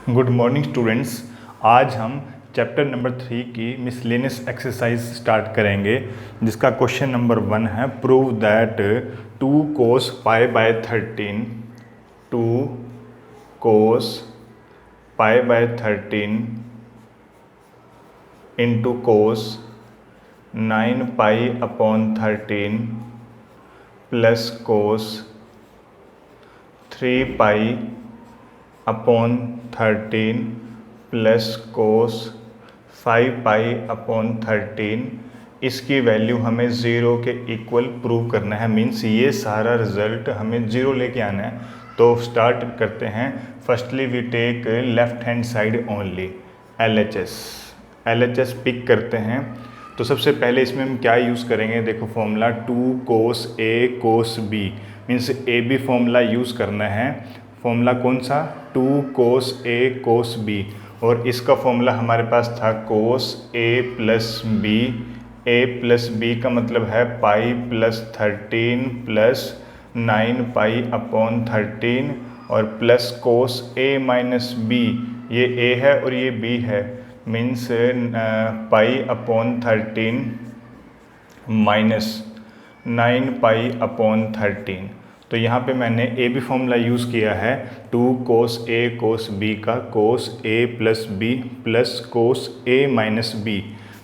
Good morning students. आज हम chapter number 3 की मिसलेनियस एक्सरसाइज स्टार्ट करेंगे, जिसका क्वेश्चन नंबर 1 है prove that 2 cos pi by 13 2 cos pi by 13 into cos 9 pi upon 13 plus cos 3 pi upon 13 plus cos 5 pi upon 13, इसकी value हमें 0 के equal prove करना है। मीन्स ये सारा रिजल्ट हमें 0 लेके आना है। तो स्टार्ट करते हैं। Firstly we take left hand side only, LHS pick करते हैं। तो सबसे पहले इसमें हम क्या यूज़ करेंगे, देखो formula 2 cos A cos B, means AB formula use करना है। फॉर्मूला कौन सा, 2 cos A cos B, और इसका फॉर्मूला हमारे पास था cos A plus B। A plus B का मतलब है पाई प्लस 13 प्लस 9 पाई अपॉन 13 और plus cos A minus B, ये A है और ये B है, मीन्स पाई अपॉन 13 माइनस 9 पाई अपॉन 13। तो यहाँ पे मैंने ए बी फॉर्मूला यूज़ किया है, 2 cos A cos B का cos A plus B plus cos A minus B।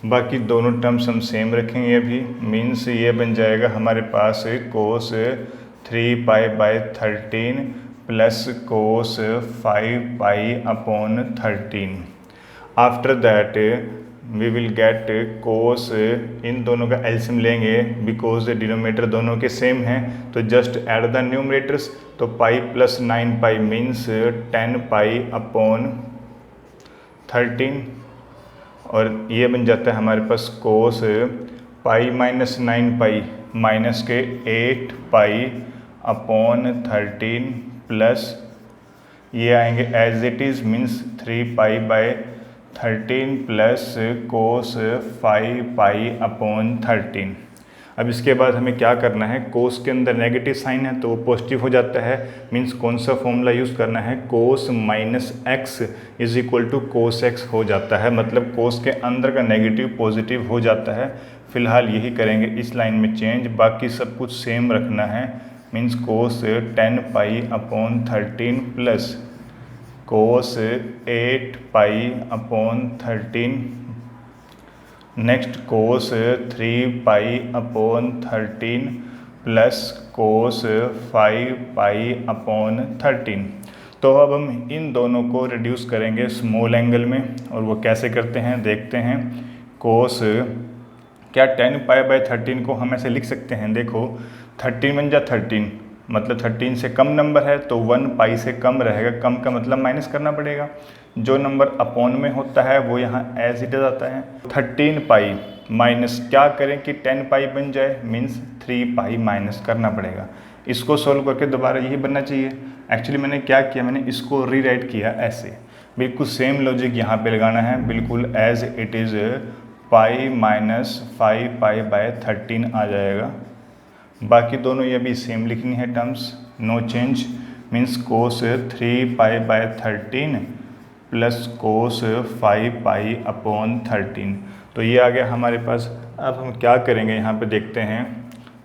बाकी दोनों टर्म्स हम सेम रखेंगे अभी। मीन्स ये बन जाएगा हमारे पास cos 3 pi by 13 plus cos 5 pi upon 13। After that we will get cos, इन दोनों का एलसीएम लेंगे बिकॉज डिनोमिनेटर दोनों के सेम हैं, तो जस्ट ऐड द न्यूमरेटर्स। तो pi plus 9 pi means 10 pi upon 13, और ये बन जाता है हमारे पास कोस पाई माइनस 9 पाई माइनस के 8 पाई अपॉन 13 प्लस ये आएंगे as it is, means 3 pi by 13 plus cos 5 pi upon 13। अब इसके बाद हमें क्या करना है, कोस के अंदर नेगेटिव साइन है तो वो पॉजिटिव हो जाता है। मीन्स कौन सा फॉर्मूला यूज़ करना है, cos minus X is equal to cos X हो जाता है, मतलब कोस के अंदर का नेगेटिव पॉजिटिव हो जाता है। फिलहाल यही करेंगे इस लाइन में चेंज, बाकी सब कुछ सेम रखना है। Means cos 10 pi upon 13 plus cos 8 pi upon 13, next cos 3 pi upon 13 plus cos 5 pi upon 13। तो अब हम इन दोनों को रिड्यूस करेंगे स्मॉल एंगल में, और वो कैसे करते हैं देखते हैं। कोस क्या 10 पाई बाय 13 को हम ऐसे लिख सकते हैं, देखो 13 बन जा 13, मतलब 13 से कम नंबर है तो 1 पाई से कम रहेगा, कम का मतलब माइनस करना पड़ेगा। जो नंबर अपॉन में होता है वो यहाँ एज इट इज आता है। 13 पाई माइनस क्या करें कि 10 पाई बन जाए, मीन्स 3 पाई माइनस करना पड़ेगा। इसको सोल्व करके दोबारा यही बनना चाहिए। एक्चुअली मैंने क्या किया, मैंने इसको रीराइट किया ऐसे, बिल्कुल सेम लॉजिक यहाँ पे लगाना है, बिल्कुल as it is pi minus 5 pi by 13 आ जाएगा। बाकी दोनों ये भी सेम लिखनी है terms, no change. Means cos 3 pi by 13 plus cos 5 pi upon 13। तो ये आ गया हमारे पास। अब हम क्या करेंगे, यहाँ पे देखते हैं,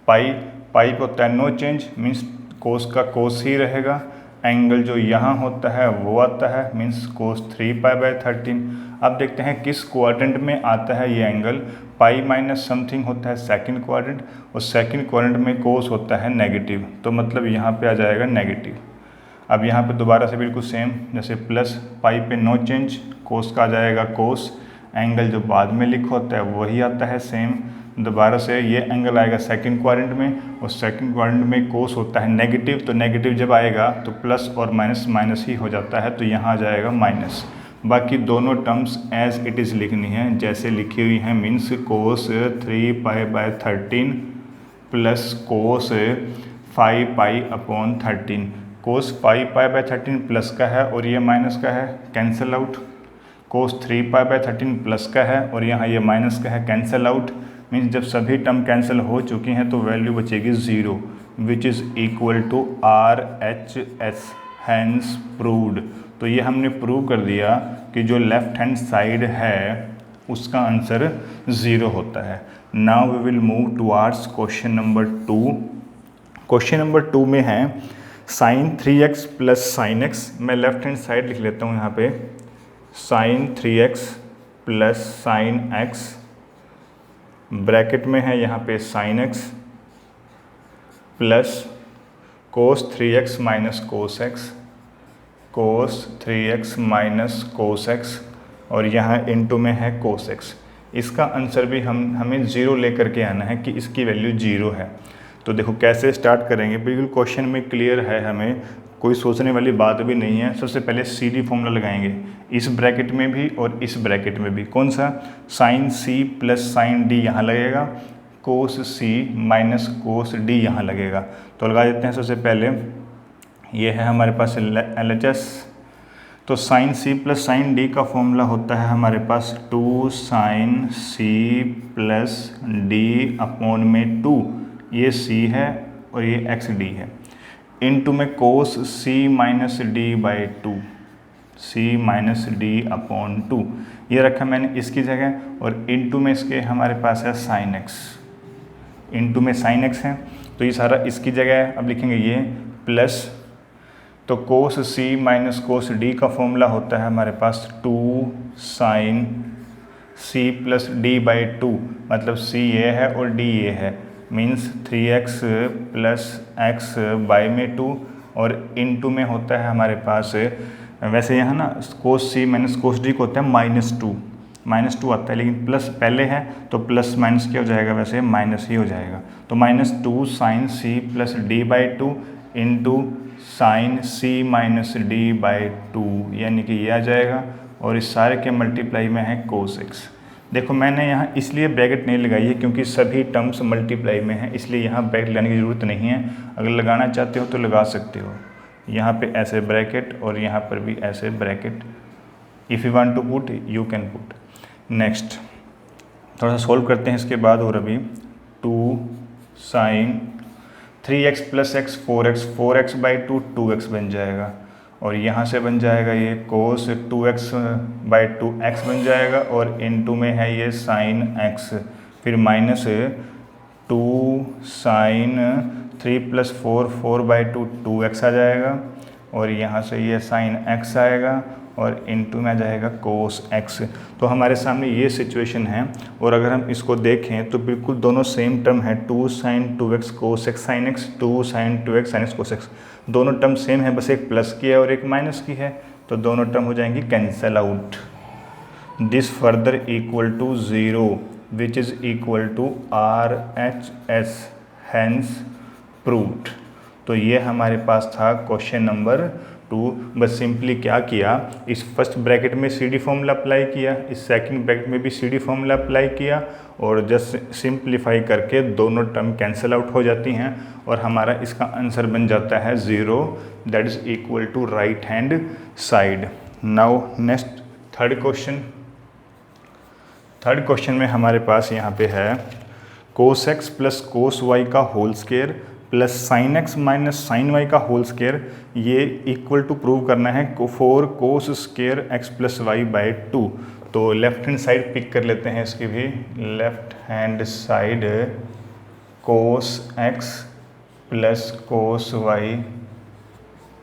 पाई को होता है नो चेंज, मीन्स कोस का कोस ही रहेगा। एंगल जो यहाँ होता है वो आता है, मीन्स कोस 3 पाई बाय 13। अब देखते हैं किस क्वाड्रेंट में आता है ये एंगल। पाई माइनस समथिंग होता है सेकंड क्वाड्रेंट, और सेकंड क्वाड्रेंट में कोस होता है नेगेटिव, तो मतलब यहाँ पे आ जाएगा नेगेटिव। अब यहाँ पे दोबारा से बिल्कुल सेम, जैसे प्लस पाई पे नो चेंज, कोस का आ जाएगा कोस, एंगल जो बाद में लिखा होता है वही आता है सेम। दोबारा से ये एंगल आएगा सेकंड क्वाड्रेंट में, और सेकंड क्वाड्रेंट में कोस होता है नेगेटिव, तो नेगेटिव जब आएगा तो प्लस और माइनस माइनस ही हो जाता है, तो यहाँ आ जाएगा माइनस। बाकी दोनों टर्म्स एज इट इज़ लिखनी है जैसे लिखी हुई हैं, means cos 3 pi by 13 plus cos 5 pi upon 13। Cos 5 pi by 13 plus का है और ये माइनस का है, cancel out. Cos 3 pi by 13 plus का है और यहाँ ये माइनस का है, कैंसिल आउट। मीन्स जब सभी टर्म कैंसिल हो चुकी हैं तो वैल्यू बचेगी 0, which is equal to RHS hence proved. तो ये हमने प्रूव कर दिया कि जो लेफ्ट हैंड साइड है उसका आंसर 0 होता है। Now we will move towards question number 2। Question number 2 में है sine 3x plus sine x. मैं लेफ्ट हैंड साइड लिख लेता हूँ यहाँ पे, sine 3x plus sine x, bracket में है यहाँ पे sine x plus cos 3x minus cos x, cos 3x minus cos x, और यहाँ इनटू में है कोस एक्स। इसका आंसर भी हमें 0 लेकर के आना है कि इसकी वैल्यू 0 है। तो देखो कैसे स्टार्ट करेंगे, बिल्कुल क्वेश्चन में क्लियर है, हमें कोई सोचने वाली बात भी नहीं है। सबसे पहले CD फॉर्मूला लगाएंगे, इस ब्रैकेट में भी और इस ब्रैकेट में भी। कौन सा? Sine C plus sine D यहाँ लगेगा, cos C minus cos D यहाँ लगेगा। तो लगा देते हैं। सबसे पहले ये है हमारे पास LHS। तो sine C plus sine D का फॉर्मूला होता है हमारे पास 2 sine C plus D upon में 2, ये C है और ये XD है, इनटू में कोस C minus D by 2, C minus D upon 2, ये रखा मैंने इसकी जगह, और इनटू में इसके हमारे पास है साइन X, इनटू में साइन X है तो ये सारा इसकी जगह है। अब लिखेंगे ये प्लस, तो cos C minus cos D का फॉर्मूला होता है हमारे पास 2 sine C plus D by 2, मतलब C ये है और D ये है, means 3x plus x by में 2, और इनटू में होता है हमारे पास, वैसे यहाँ ना कोस C माइनस कोस D को होता है -2 आता है, लेकिन प्लस पहले है तो प्लस माइनस क्या हो जाएगा, वैसे माइनस ही हो जाएगा। तो -2 sine C plus D by 2 into sine C minus D by 2, यानी कि ये आ जाएगा, और इस सारे के मल्टीप्लाई में है कोस x। देखो मैंने यहाँ इसलिए ब्रैकेट नहीं लगाई है क्योंकि सभी टर्म्स मल्टीप्लाई में हैं, इसलिए यहाँ ब्रैकेट लगाने की ज़रूरत नहीं है। अगर लगाना चाहते हो तो लगा सकते हो, यहाँ पे ऐसे ब्रैकेट और यहाँ पर भी ऐसे bracket. If you want to put you can put. Next थोड़ा सा सोल्व करते हैं इसके बाद। और अभी 2 sign 3x plus x 4x by 2 2x बन जाएगा, और यहाँ से बन जाएगा ये कोस 2x बाई 2x बन जाएगा, और इनटू में है ये साइन x, फिर minus 2 sine 3 plus 4 by 2 2x आ जाएगा, और यहाँ से ये साइन x आएगा, और इनटू में आ जाएगा कोस x। तो हमारे सामने ये सिचुएशन है, और अगर हम इसको देखें तो बिल्कुल दोनों सेम टर्म है, 2 sine 2x cos x sine x, 2 sine 2x sine x cos x, दोनों टर्म सेम है, बस एक प्लस की है और एक माइनस की है, तो दोनों टर्म हो जाएंगी cancel out. This further equal to 0 which is equal to RHS, hence proved. तो ये हमारे पास था क्वेश्चन नंबर 2। बस सिंपली क्या किया, इस फर्स्ट ब्रैकेट में CD फॉर्मूला अप्लाई किया, इस सेकंड ब्रैकेट में भी CD फॉर्मूला अप्लाई किया, और जस्ट सिंप्लीफाई करके दोनों टर्म कैंसिल आउट हो जाती हैं, और हमारा इसका आंसर बन जाता है 0, that is equal to right hand side. Now next third question में हमारे पास यहाँ पे है cos x plus cos y का whole square plus sine x minus sine y का होल स्क्वायर, ये इक्वल टू प्रूव करना है 4 cos square x plus Y by 2। तो लेफ्ट हैंड साइड पिक कर लेते हैं इसकी भी, left hand side cos x plus cos y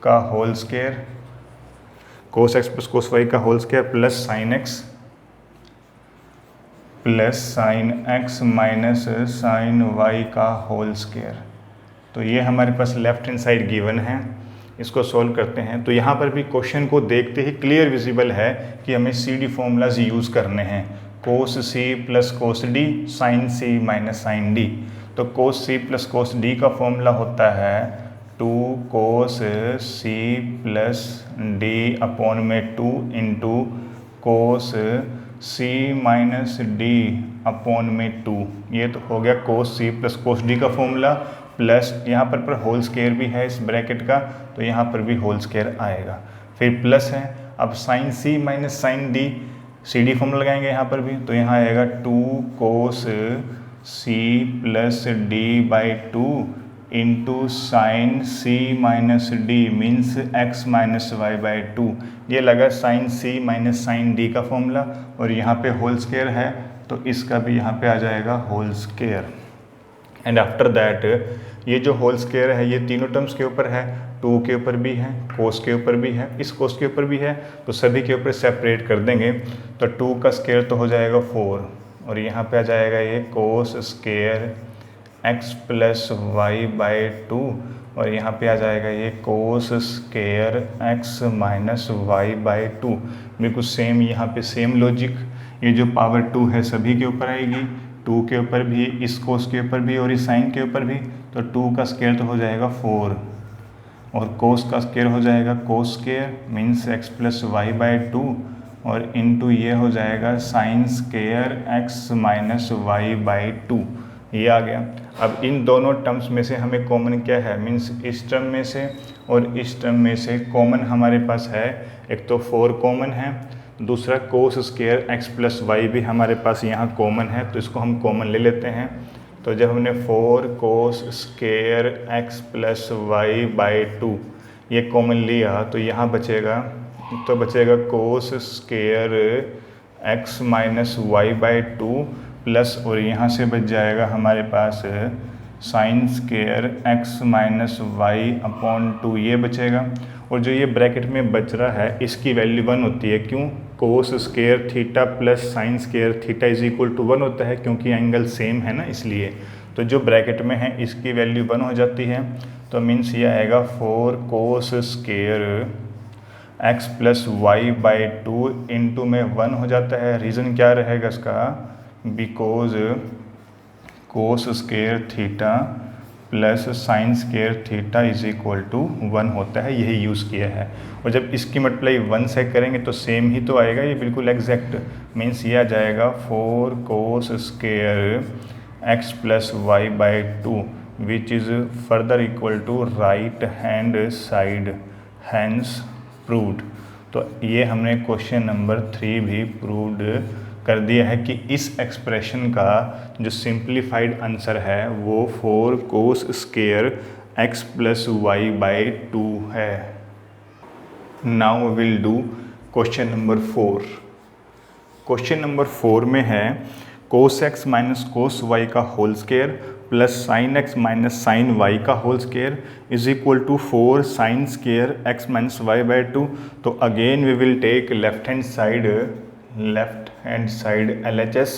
का whole square, cos x plus cos y का whole square plus sine x plus sine x minus sine y का whole square. तो ये हमारे पास लेफ्ट हैंड साइड गिवन है, इसको solve करते हैं। तो यहाँ पर भी क्वेश्चन को देखते ही क्लियर विजिबल है कि हमें CD फॉर्मूलाज यूज़ करने हैं, cos C plus cos D sine C minus sine D। तो cos C plus cos D का फॉर्मूला होता है 2 cos C plus D upon में 2 into cos C minus D upon में 2। ये तो हो गया cos C plus cos D का फॉर्मूला, प्लस यहाँ पर होल स्क्वायर भी है इस ब्रैकेट का, तो यहाँ पर भी होल स्क्वायर आएगा, फिर प्लस है। अब sine C minus sine D, CD formula लगाएंगे यहाँ पर भी, तो यहाँ आएगा 2 cos C plus D by 2 into sine C minus D means X minus Y by two. ये लगा sine C minus sine D का फॉर्मूला, और यहाँ पे होल स्क्वायर है तो इसका भी यहाँ पे आ जाएगा whole square. And after that ये जो होल स्क्वायर है ये तीनों टर्म्स के ऊपर है, 2 के ऊपर भी है, कोस के ऊपर भी है, इस कोस के ऊपर भी है, तो सभी के ऊपर सेपरेट कर देंगे तो 2 का स्क्वायर तो हो जाएगा 4, और यहाँ पे आ जाएगा ये cos square x plus Y by 2, और यहाँ पे आ जाएगा ये cos square x minus Y by 2। बिल्कुल सेम यहाँ पे सेम लॉजिक, ये जो पावर 2 है सभी के ऊपर आएगी, 2 के ऊपर भी, इस कोस के ऊपर भी और इस साइन के ऊपर भी, तो 2 का स्क्वायर तो हो जाएगा 4, और कोस का स्क्वायर हो जाएगा cos square means x plus Y by 2, और इनटू ये हो जाएगा sine square x minus Y by 2। ये आ गया। अब इन दोनों टर्म्स में से हमें कॉमन क्या है, मीन्स इस टर्म में से और इस टर्म में से कॉमन हमारे पास है, एक तो 4 कॉमन है, दूसरा cos square x plus Y भी हमारे पास यहाँ कॉमन है, तो इसको हम कॉमन ले लेते हैं। तो जब हमने 4 cos square x plus Y by 2 ये कॉमन लिया तो यहाँ बचेगा, तो बचेगा cos square x minus Y by 2 plus, और यहाँ से बच जाएगा हमारे पास sine square x minus y upon 2 ये बचेगा। और जो ये ब्रैकेट में बच रहा है इसकी वैल्यू 1 होती है, क्यों, cos square theta plus sine square theta is equal to 1 होता है, क्योंकि एंगल सेम है ना इसलिए। तो जो ब्रैकेट में है इसकी वैल्यू 1 हो जाती है, तो मीन्स ये आएगा 4 cos square x plus Y by 2 into में 1 हो जाता है। रीज़न क्या रहेगा इसका, because cos square theta plus sine square theta is equal to 1 होता है, यही यूज़ किया है। और जब इसकी मल्टीप्लाई 1 से करेंगे तो सेम ही तो आएगा, ये बिल्कुल एग्जैक्ट, मीन्स ये आ जाएगा 4 cos square x plus Y by 2 which is further equal to right hand side, hence proved. तो ये हमने क्वेश्चन नंबर 3 भी प्रूव्ड कर दिया है कि इस एक्सप्रेशन का जो सिंप्लीफाइड आंसर है वो 4 cos square x plus Y by 2 है। Now we will do question number 4। Question number 4 में है cos x minus cos y का whole square plus sine x minus sine y का whole square is equal to 4 sine square x minus Y by 2। तो again we will take left hand side LHS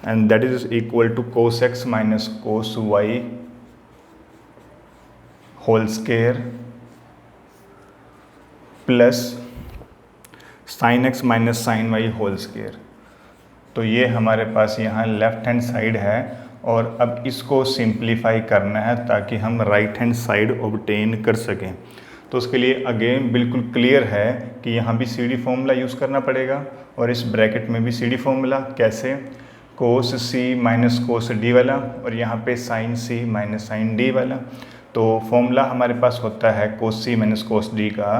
and that is equal to cos x minus cos y whole square plus sine x minus sine y whole square. तो ये हमारे पास यहाँ left hand side है, और अब इसको simplify करना है ताकि हम राइट हैंड साइड ऑब्टेन कर सकें। तो उसके लिए अगेन बिल्कुल क्लियर है कि यहाँ भी CD फॉर्मूला यूज़ करना पड़ेगा, और इस ब्रैकेट में भी CD फॉर्मूला। कैसे, cos C minus cos D वाला, और यहाँ पे sine C minus sine D वाला। तो फॉर्मूला हमारे पास होता है cos C minus cos D का,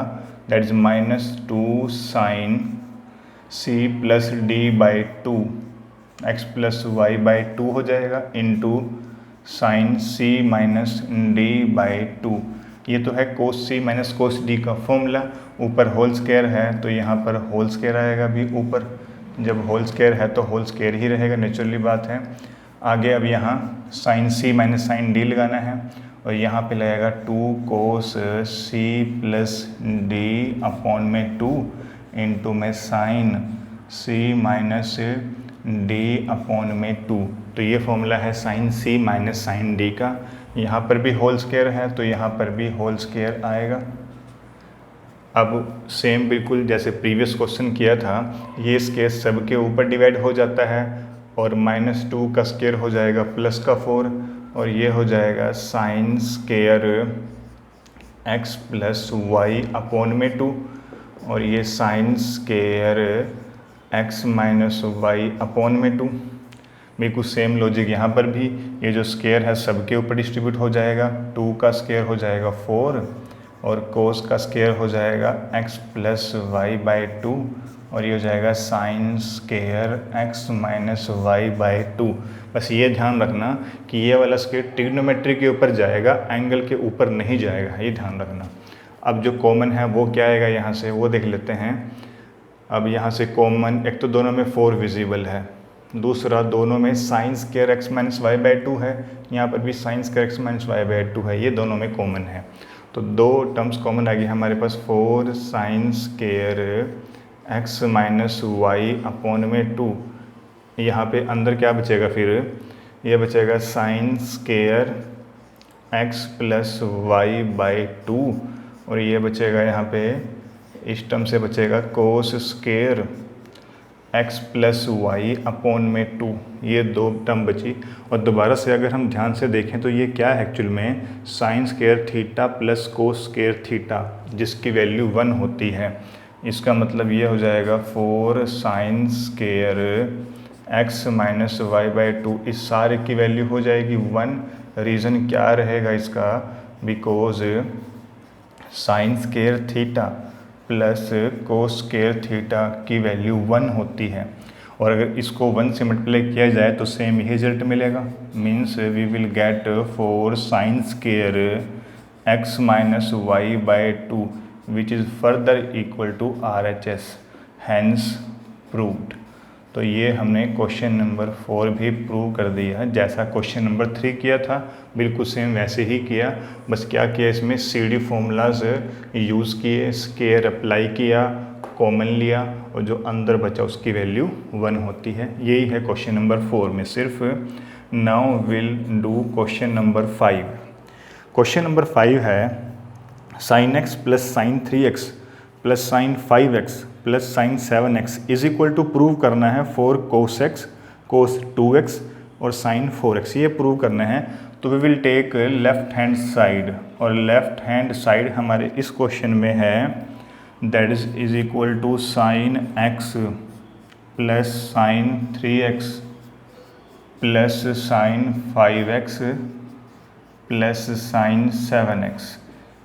that is minus 2 sine C plus D by 2 x plus Y by 2 हो जाएगा, into sine C minus D by 2। ये तो है cos C minus cos D का फॉर्मूला। ऊपर होल स्क्वायर है तो यहाँ पर होल स्क्वायर आएगा भी ऊपर, जब होल स्क्वायर है तो होल स्क्वायर ही रहेगा, नेचुरली बात है। आगे अब यहाँ sine C minus sine D लगाना है, और यहाँ पे लगेगा 2 cos C plus D upon में 2 इंटू में sine C minus D upon में 2। तो ये फॉर्मूला है sine C minus sine D का। यहाँ पर भी होल स्क्वायर है तो यहाँ पर भी होल स्क्वायर आएगा। अब सेम बिल्कुल जैसे प्रीवियस क्वेश्चन किया था, ये स्क्वायर सब के ऊपर डिवाइड हो जाता है, और -2 का स्क्वायर हो जाएगा प्लस का 4, और ये हो जाएगा sine square x plus y upon में 2, और ये sine square x minus y upon में 2। बिल्कुल सेम लॉजिक यहाँ पर भी, ये जो स्क्वायर है सबके ऊपर डिस्ट्रीब्यूट हो जाएगा, 2 का स्क्वायर हो जाएगा 4 और कोस का स्केयर हो जाएगा x plus Y by two, और ये हो जाएगा sine square x minus Y by two. बस ये ध्यान रखना कि ये वाला स्केयर ट्रिग्नोमेट्री के ऊपर जाएगा, एंगल के ऊपर नहीं जाएगा, ये ध्यान रखना। अब जो कॉमन है वो क्या आएगा यहाँ से, वो देख लेते हैं। अब यहाँ से कॉमन, एक तो दोनों में 4 विजिबल है, दूसरा दोनों में sine square x minus Y by two है, यहाँ पर भी sine square x minus Y by two है, ये दोनों में कॉमन है। तो दो टर्म्स कॉमन आ गई हमारे पास, 4 sine square x minus y upon में 2। यहाँ पे अंदर क्या बचेगा फिर, ये बचेगा sine square x plus Y by two, और ये बचेगा यहाँ पे, इस टर्म से बचेगा cos square x plus y upon में 2। ये दो टर्म बची। और दोबारा से अगर हम ध्यान से देखें तो ये क्या है एक्चुअल में, sine square theta plus cos square theta, जिसकी वैल्यू 1 होती है। इसका मतलब ये हो जाएगा 4 sine square x minus Y by two, इस सारे की वैल्यू हो जाएगी 1। रीज़न क्या रहेगा इसका, because sign square theta plus cos square theta की वैल्यू 1 होती है, और अगर इसको 1 से मल्टीप्लाई किया जाए तो सेम ही रिजल्ट मिलेगा। Means we will get 4 sine square x minus Y by two which is further equal to RHS, hence proved. तो ये हमने क्वेश्चन नंबर 4 भी प्रूव कर दिया है। जैसा क्वेश्चन नंबर 3 किया था बिल्कुल सेम वैसे ही किया, बस क्या किया इसमें CD फॉर्मूलाज यूज़ किए, स्केयर अप्लाई किया, कॉमन लिया, और जो अंदर बचा उसकी वैल्यू 1 होती है। यही है क्वेश्चन नंबर 4 में सिर्फ। Now will do question number 5। Question number 5 है sine x plus sine 3x plus sine 5x plus sine 7x is equal to prove करना है 4 कोस x, कोस 2x और साइन 4x, ये प्रूव करना है। तो we will take left hand side, और left hand side हमारे इस क्वेश्चन में है that is equal to sine x plus sine 3x plus sine 5x plus sine 7x।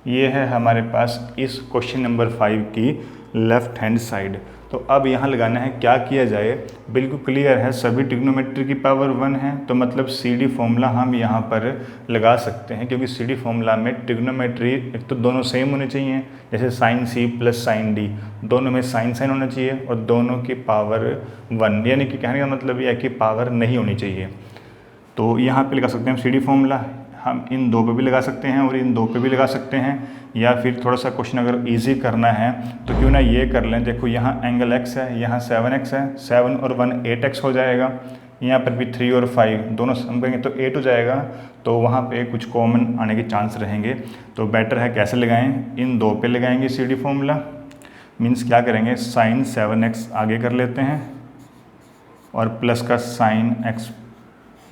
ये है हमारे पास इस क्वेश्चन नंबर 5 की लेफ्ट हैंड साइड। तो अब यहाँ लगाना है, क्या किया जाए, बिल्कुल क्लियर है, सभी ट्रिग्नोमेट्री की पावर 1 है, तो मतलब CD फॉर्मूला हम यहाँ पर लगा सकते हैं, क्योंकि CD फॉर्मूला में ट्रिग्नोमेट्री एक तो दोनों सेम होने चाहिए, जैसे sine C plus sine D, दोनों में साइन साइन होना चाहिए, और दोनों की पावर 1, यानी कि कहने का मतलब यह है कि पावर नहीं होनी चाहिए। तो यहाँ पे लगा सकते हैं हम CD फॉर्मूला, हम इन दो पे भी लगा सकते हैं और इन दो पे भी लगा सकते हैं, या फिर थोड़ा सा क्वेश्चन अगर इजी करना है तो क्यों ना ये कर लें। देखो यहाँ एंगल x है, यहाँ 7x है, 7 और 1 8x हो जाएगा, यहाँ पर भी 3 और 5 दोनों सम करेंगे तो 8 हो जाएगा, तो वहाँ पे कुछ कॉमन आने के चांस रहेंगे। तो बेटर है कैसे लगाएं, इन दो पे लगाएंगे CD फॉर्मूला। मीन्स क्या करेंगे, साइन 7x आगे कर लेते हैं और प्लस का साइन x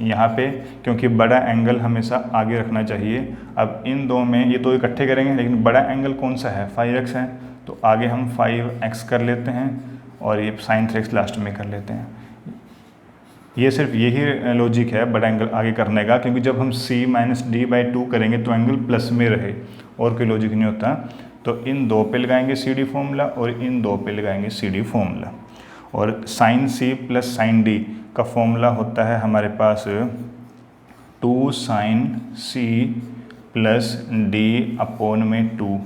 यहाँ पे, क्योंकि बड़ा एंगल हमेशा आगे रखना चाहिए। अब इन दो में ये तो इकट्ठे करेंगे, लेकिन बड़ा एंगल कौन सा है, 5x है, तो आगे हम 5x कर लेते हैं और ये साइन 3x लास्ट में कर लेते हैं। ये सिर्फ यही लॉजिक है बड़ा एंगल आगे करने का, क्योंकि जब हम c माइनस डी बाई 2 करेंगे तो एंगल प्लस में रहे, और कोई लॉजिक नहीं होता। तो इन दो पे लगाएंगे CD फॉर्मूला और इन दो पे लगाएंगे CD फॉर्मूला। और sine C plus sine D का फॉर्मूला होता है हमारे पास 2 sine C plus D upon में 2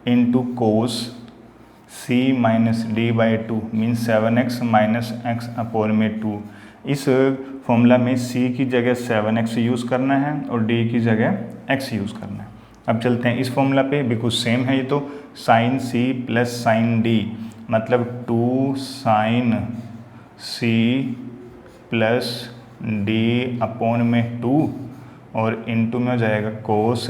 into cos C minus D by 2 mean 7x minus x upon में 2। इस फॉर्मूला में C की जगह 7x यूज़ करना है और D की जगह x यूज़ करना है। अब चलते हैं इस फॉर्मूला पे, बिल्कुल सेम है ये तो, sine C plus sine D मतलब 2 sine C plus D upon में 2 और इंटू में हो जाएगा कोस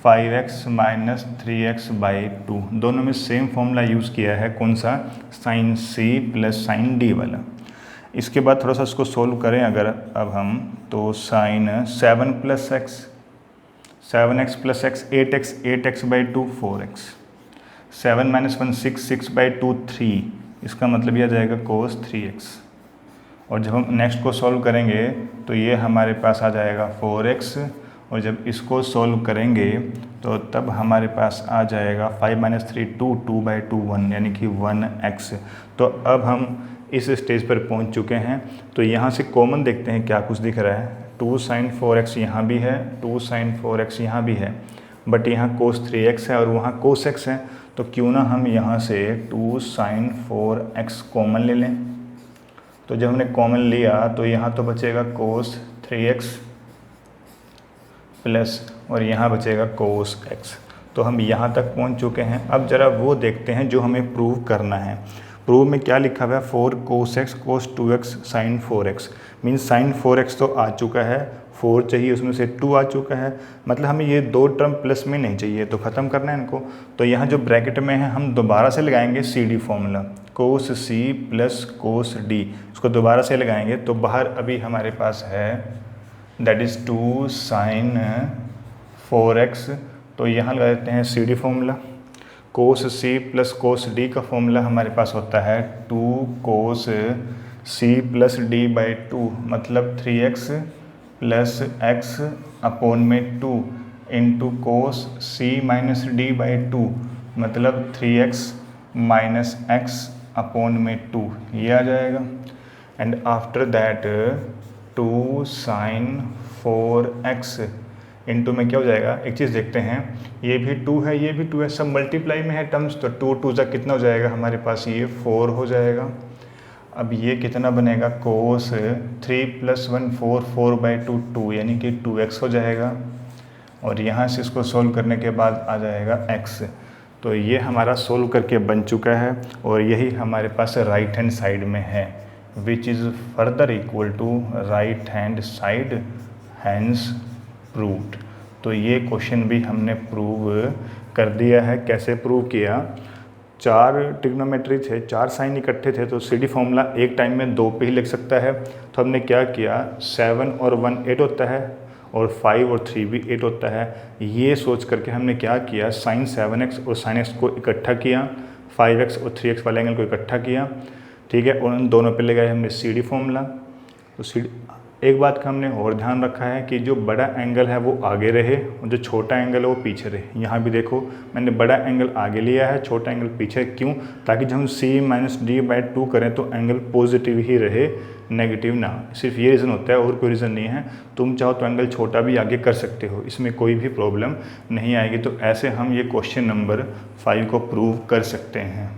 5x माइनस 3x बाई 2। दोनों में सेम फॉर्मूला यूज़ किया है, कौन सा, sine C plus sine D वाला। इसके बाद थोड़ा सा इसको सोल्व करें अगर अब हम, तो sine 7 plus x 7x plus x 8x 8x by 2 4x 7 minus 1 6 6 by 2 3, इसका मतलब यह आ जाएगा कोस 3x। और जब हम नेक्स्ट को सॉल्व करेंगे तो ये हमारे पास आ जाएगा 4x, और जब इसको सॉल्व करेंगे तो तब हमारे पास आ जाएगा 5 - 3 2, 2/2 1, यानी कि 1x। तो अब हम इस स्टेज पर पहुंच चुके हैं। तो यहाँ से कॉमन देखते हैं क्या कुछ दिख रहा है। 2 sin 4x यहाँ भी है, 2 sin 4x यहाँ भी है, बट यहाँ cos 3x है और वहाँ cos x है। तो क्यों ना हम यहाँ से 2 sin 4x कॉमन ले लें। तो जब हमने कॉमन लिया तो यहाँ तो बचेगा cos 3x प्लस और यहाँ बचेगा cos x। तो हम यहाँ तक पहुँच चुके हैं। अब ज़रा वो देखते हैं जो हमें प्रूव करना है। प्रूव में क्या लिखा हुआ है, 4 cos x cos 2x sin 4x। Means sin 4x तो आ चुका है, 4 चाहिए, उसमें से 2 आ चुका है, मतलब हमें ये दो टर्म प्लस में नहीं चाहिए, तो ख़त्म करना है इनको। तो यहाँ जो ब्रैकेट में है हम दोबारा से लगाएंगे CD formula, cos C plus cos D, उसको दोबारा से लगाएंगे। तो बाहर अभी हमारे पास है दैट इज़ 2 sin 4x। तो यहाँ लगा देते हैं CD formula. cos C plus cos D का फॉर्मूला हमारे पास होता है 2 cos C प्लस D/2, मतलब 3x प्लस x अपॉन में 2 into cos C minus D/2, मतलब 3x माइनस x अपॉन में 2, ये आ जाएगा। And after that 2 sin 4x into में क्या हो जाएगा, एक चीज़ देखते हैं, ये भी 2 है, ये भी 2 है, सब मल्टीप्लाई में है टर्म्स। तो 2 2 जा कितना हो जाएगा हमारे पास, ये 4 हो जाएगा। अब ये कितना बनेगा, cos 3 + 1 4, 4/2 2, यानी कि 2x हो जाएगा। और यहाँ से इसको सोल्व करने के बाद आ जाएगा x। तो ये हमारा सोल्व करके बन चुका है और यही हमारे पास राइट हैंड साइड में है, which is further equal to right hand side, hence proved. तो ये क्वेश्चन भी हमने प्रूव कर दिया है। कैसे प्रूव किया, 4 ट्रिग्नोमेट्री थे, 4 साइन इकट्ठे थे, तो CD फॉर्मूला एक टाइम में 2 पे ही लिख सकता है। तो हमने क्या किया, 7 और 1 8 होता है और 5 और 3 भी 8 होता है। ये सोच करके हमने क्या किया, sin 7x और sin x को इकट्ठा किया, 5x और 3x वाले एंगल को इकट्ठा किया, ठीक है, और उन दोनों पे लगाया हमने CD फॉर्मूला। तो CD, एक बात का हमने और ध्यान रखा है कि जो बड़ा एंगल है वो आगे रहे और जो छोटा एंगल है वो पीछे रहे। यहाँ भी देखो मैंने बड़ा एंगल आगे लिया है, छोटा एंगल पीछे, क्यों, ताकि जब हम C माइनस D/2 करें तो एंगल पॉजिटिव ही रहे, नेगेटिव ना। सिर्फ ये रीज़न होता है, और कोई रीज़न नहीं है। तुम चाहो तो एंगल छोटा भी आगे कर सकते हो, इसमें कोई भी प्रॉब्लम नहीं आएगी। तो ऐसे हम ये क्वेश्चन नंबर 5 को प्रूव कर सकते हैं।